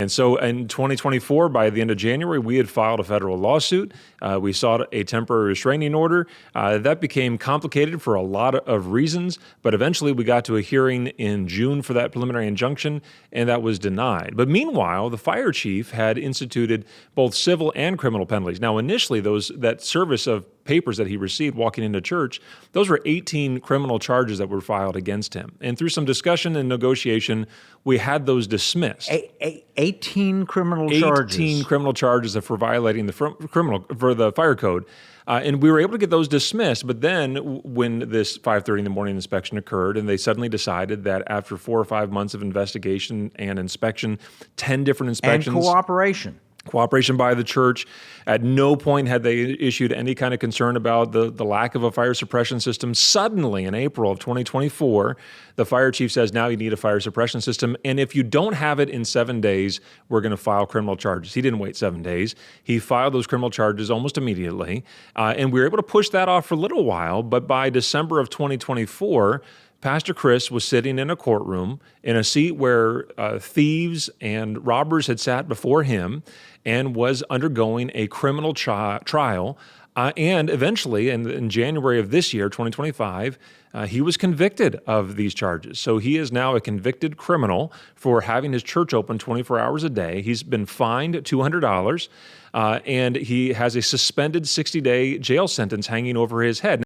And so in 2024, by the end of January, we had filed a federal lawsuit. We sought a temporary restraining order. That became complicated for a lot of reasons, but eventually we got to a hearing in June for that preliminary injunction, and that was denied. But meanwhile, the fire chief had instituted both civil and criminal penalties. Now, initially, that service of papers that he received walking into church, those were 18 criminal charges that were filed against him. And through some discussion and negotiation, we had those dismissed. 18 criminal charges. 18 criminal charges for violating the for the fire code. And we were able to get those dismissed. But then when this 5:30 in the morning inspection occurred, and they suddenly decided that after 4 or 5 months of investigation and inspection, 10 different inspections. And cooperation by the church. At no point had they issued any kind of concern about the lack of a fire suppression system. Suddenly, in April of 2024, the fire chief says, now you need a fire suppression system. And if you don't have it in 7 days, we're going to file criminal charges. He didn't wait 7 days. He filed those criminal charges almost immediately. And we were able to push that off for a little while. But by December of 2024, Pastor Chris was sitting in a courtroom in a seat where thieves and robbers had sat before him and was undergoing a criminal trial. And eventually, in January of this year, 2025, he was convicted of these charges. So he is now a convicted criminal for having his church open 24 hours a day. He's been fined $200, and he has a suspended 60-day jail sentence hanging over his head.